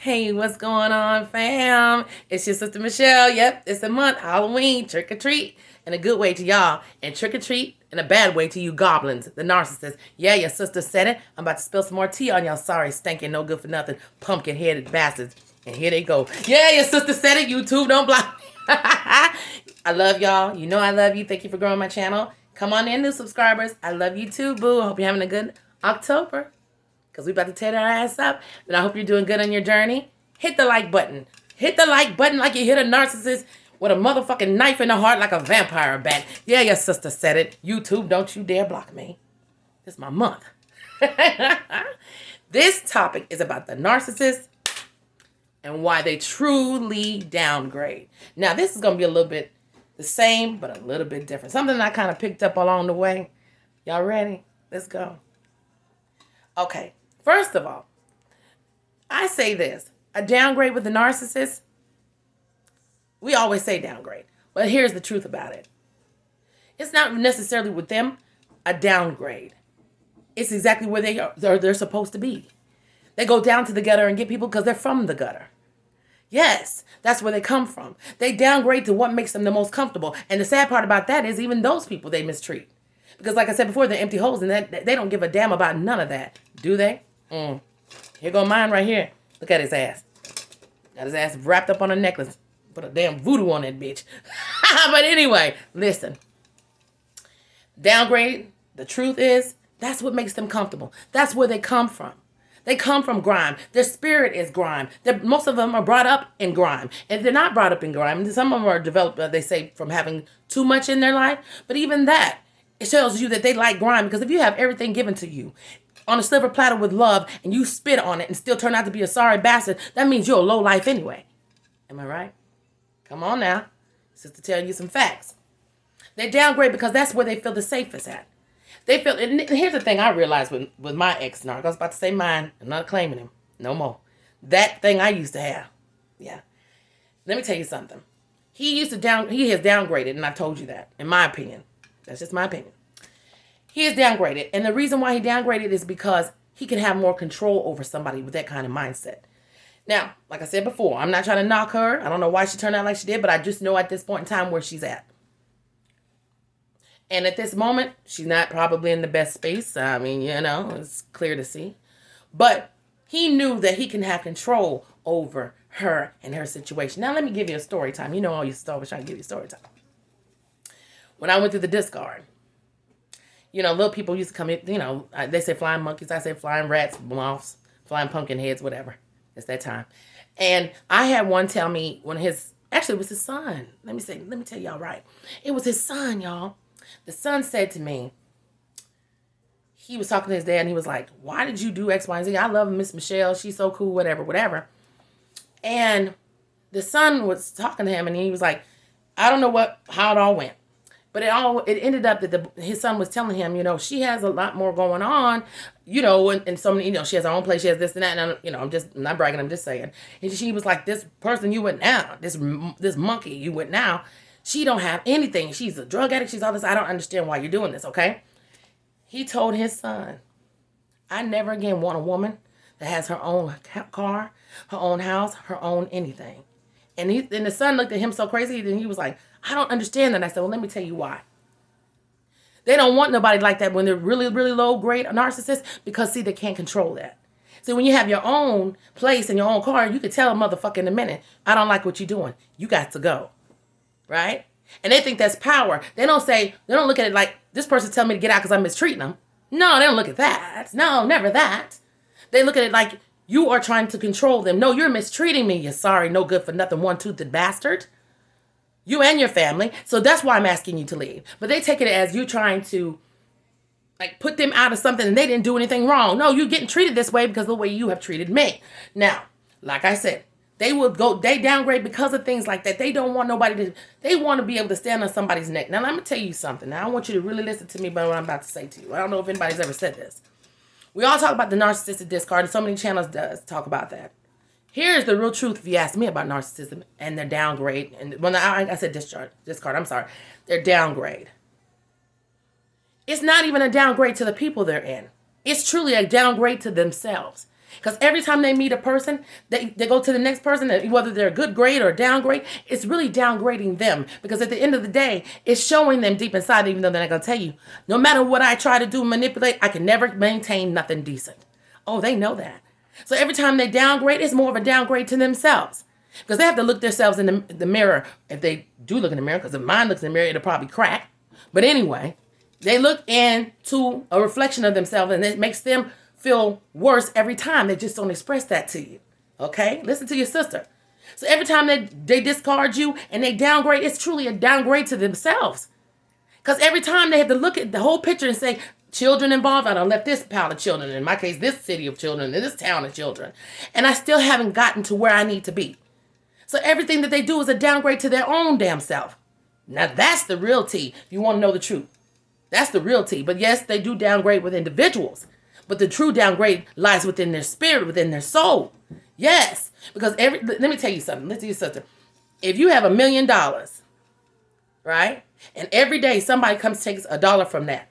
Hey, what's going on, fam? It's your sister Michelle. Yep, it's a month, Halloween, trick or treat, in a good way to y'all, and trick or treat in a bad way to you goblins, the narcissists. Yeah, your sister said it. I'm about to spill some more tea on y'all sorry, stinking, no good for nothing, pumpkin-headed bastards. And here they go. Yeah, your sister said it. YouTube, don't block me. I love y'all. You know I love you. Thank you for growing my channel. Come on in, new subscribers. I love you too, boo. I hope you're having a good October, because we about to tear that ass up. And I hope you're doing good on your journey. Hit the like button. Hit the like button like you hit a narcissist with a motherfucking knife in the heart like a vampire bat. Yeah, your sister said it. YouTube, don't you dare block me. This is my month. This topic is about the narcissist and why they truly downgrade. Now, this is going to be a little bit the same, but a little bit different. Something I kind of picked up along the way. Y'all ready? Let's go. Okay. First of all, I say this. A downgrade with a narcissist, we always say downgrade. But here's the truth about it. It's not necessarily with them a downgrade. It's exactly where they're supposed to be. They go down to the gutter and get people because they're from the gutter. Yes, that's where they come from. They downgrade to what makes them the most comfortable. And the sad part about that is even those people they mistreat. Because like I said before, they're empty holes and they don't give a damn about none of that. Do they? Here go mine right here. Look at his ass. Got his ass wrapped up on a necklace. Put a damn voodoo on that bitch. But anyway, listen. Downgrade, the truth is, that's what makes them comfortable. That's where they come from. They come from grime. Their spirit is grime. Most of them are brought up in grime. And they're not brought up in grime. Some of them are developed, they say, from having too much in their life. But even that, it shows you that they like grime. Because if you have everything given to you on a silver platter with love and you spit on it and still turn out to be a sorry bastard, that means you're a low life anyway. Am I right? Come on now. Sister telling you some facts. They downgrade because that's where they feel the safest at. They feel, and here's the thing I realized with my ex-narc. I was about to say mine. I'm not claiming him. No more. That thing I used to have. Yeah. Let me tell you something. He has downgraded, and I told you that, in my opinion. That's just my opinion. He is downgraded. And the reason why he downgraded is because he can have more control over somebody with that kind of mindset. Now, like I said before, I'm not trying to knock her. I don't know why she turned out like she did, but I just know at this point in time where she's at. And at this moment, she's not probably in the best space. I mean, you know, it's clear to see. But he knew that he can have control over her and her situation. Now, let me give you a story time. You know, I used to always try to give you story time. When I went through the discard, you know, little people used to come in, you know, they say flying monkeys. I say flying rats, moths, flying pumpkin heads, whatever. It's that time. And I had one tell me actually it was his son. Let me tell y'all right. It was his son, y'all. The son said to me, he was talking to his dad and he was like, why did you do X, Y, and Z? I love Miss Michelle. She's so cool, whatever. And the son was talking to him and he was like, I don't know how it all went. But it ended up that his son was telling him, you know, she has a lot more going on, you know, and so many, you know, she has her own place, she has this and that, and you know, I'm not bragging, I'm just saying. And she was like, this person you with now, this monkey you with now, she don't have anything. She's a drug addict. She's all this. I don't understand why you're doing this, okay? He told his son, I never again want a woman that has her own car, her own house, her own anything. And the son looked at him so crazy, and he was like, I don't understand that. I said, well, let me tell you why. They don't want nobody like that when they're really, really low grade narcissists because, see, they can't control that. See, when you have your own place and your own car, you can tell a motherfucker in a minute, I don't like what you're doing. You got to go. Right? And they think that's power. They don't look at it like, this person telling me to get out because I'm mistreating them. No, they don't look at that. No, never that. They look at it like, you are trying to control them. No, you're mistreating me, you sorry, no good for nothing, one-toothed bastard. You and your family. So that's why I'm asking you to leave. But they take it as you trying to like put them out of something and they didn't do anything wrong. No, you're getting treated this way because of the way you have treated me. Now, like I said, they downgrade because of things like that. They don't want they want to be able to stand on somebody's neck. Now, let me tell you something. Now, I want you to really listen to me about what I'm about to say to you. I don't know if anybody's ever said this. We all talk about the narcissistic discard, and so many channels does talk about that. Here's the real truth if you ask me about narcissism and their downgrade. And when I said discard, I'm sorry. Their downgrade. It's not even a downgrade to the people they're in. It's truly a downgrade to themselves. Because every time they meet a person, they go to the next person, whether they're a good grade or a downgrade, it's really downgrading them. Because at the end of the day, it's showing them deep inside, even though they're not going to tell you, no matter what I try to do, manipulate, I can never maintain nothing decent. Oh, they know that. So every time they downgrade, it's more of a downgrade to themselves. Because they have to look themselves in the mirror. If they do look in the mirror, because if mine looks in the mirror, it'll probably crack. But anyway, they look into a reflection of themselves, and it makes them feel worse every time. They just don't express that to you. Okay? Listen to your sister. So every time they discard you and they downgrade, it's truly a downgrade to themselves. Because every time they have to look at the whole picture and say, children involved, I done left this pile of children, in my case, this city of children, and this town of children, and I still haven't gotten to where I need to be. So everything that they do is a downgrade to their own damn self. Now that's the real tea. You want to know the truth. That's the real tea. But yes, they do downgrade with individuals. But the true downgrade lies within their spirit, within their soul. Yes. Because let me tell you something. Let's do something. If you have $1 million, right? And every day somebody comes takes $1 from that.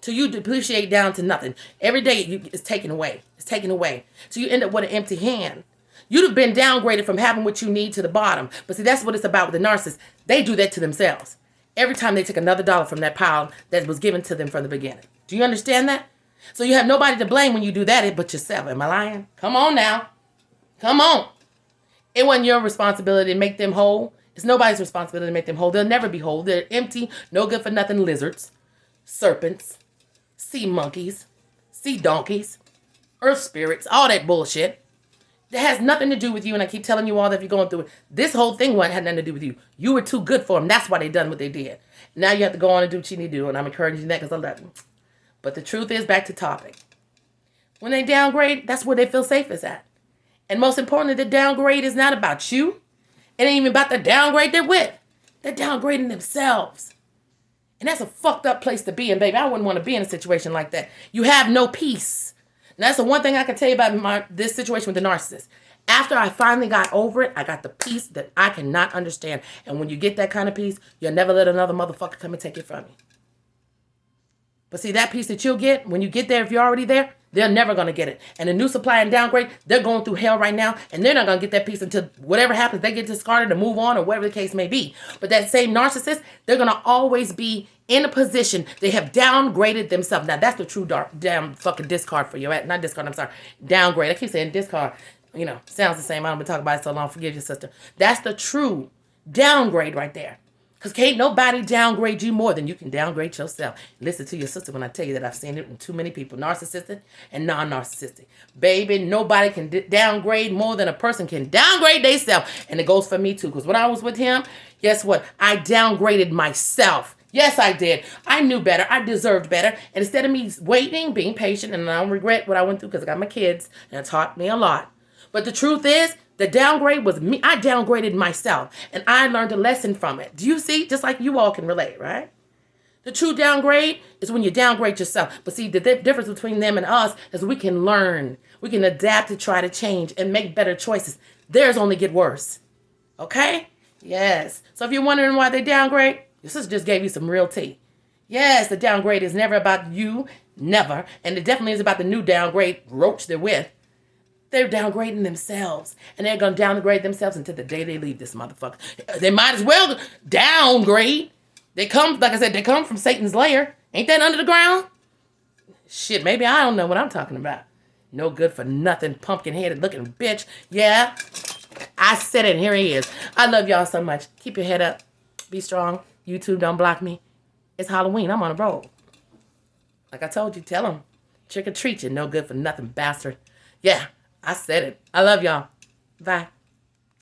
Till you depreciate down to nothing. Every day it's taken away. It's taken away. So you end up with an empty hand. You'd have been downgraded from having what you need to the bottom. But see, that's what it's about with the narcissist. They do that to themselves. Every time they take another dollar from that pile that was given to them from the beginning. Do you understand that? So you have nobody to blame when you do that but yourself. Am I lying? Come on now. Come on. It wasn't your responsibility to make them whole. It's nobody's responsibility to make them whole. They'll never be whole. They're empty, no good for nothing lizards, serpents, sea monkeys, sea donkeys, earth spirits, all that bullshit. That has nothing to do with you, and I keep telling you all that if you're going through it. This whole thing had nothing to do with you. You were too good for them. That's why they done what they did. Now you have to go on and do what you need to do, and I'm encouraging you that because I love you. But the truth is, back to topic. When they downgrade, that's where they feel safest at. And most importantly, the downgrade is not about you. It ain't even about the downgrade they're with. They're downgrading themselves. And that's a fucked up place to be in, baby. I wouldn't want to be in a situation like that. You have no peace. And that's the one thing I can tell you about this situation with the narcissist. After I finally got over it, I got the peace that I cannot understand. And when you get that kind of peace, you'll never let another motherfucker come and take it from you. But see, that peace that you'll get, when you get there, if you're already there, they're never going to get it. And the new supply and downgrade, they're going through hell right now. And they're not going to get that peace until whatever happens, they get discarded or move on or whatever the case may be. But that same narcissist, they're going to always be in a position they have downgraded themselves. Now, that's the true damn fucking discard for you. Not discard, I'm sorry. Downgrade. I keep saying discard. You know, sounds the same. I don't been talking about it so long. Forgive your sister. That's the true downgrade right there. Because can't nobody downgrade you more than you can downgrade yourself. Listen to your sister when I tell you that I've seen it in too many people. Narcissistic and non-narcissistic. Baby, nobody can downgrade more than a person can downgrade themselves. And it goes for me too. Because when I was with him, guess what? I downgraded myself. Yes, I did. I knew better. I deserved better. And instead of me waiting, being patient, and I don't regret what I went through because I got my kids, and it taught me a lot. But the truth is, the downgrade was me. I downgraded myself, and I learned a lesson from it. Do you see? Just like you all can relate, right? The true downgrade is when you downgrade yourself. But see, the difference between them and us is we can learn. We can adapt to try to change and make better choices. Theirs only get worse. Okay? Yes. So if you're wondering why they downgrade, your sister just gave you some real tea. Yes, the downgrade is never about you. Never. And it definitely is about the new downgrade roach they're with. They're downgrading themselves. And they're going to downgrade themselves until the day they leave this motherfucker. They might as well downgrade. They come, like I said, they come from Satan's lair. Ain't that under the ground? Shit, maybe I don't know what I'm talking about. No good for nothing, pumpkin-headed looking bitch. Yeah, I said it, and here he is. I love y'all so much. Keep your head up. Be strong. YouTube, don't block me. It's Halloween. I'm on a roll. Like I told you, tell them. Trick or treat, you no good for nothing bastard. Yeah. I said it. I love y'all. Bye.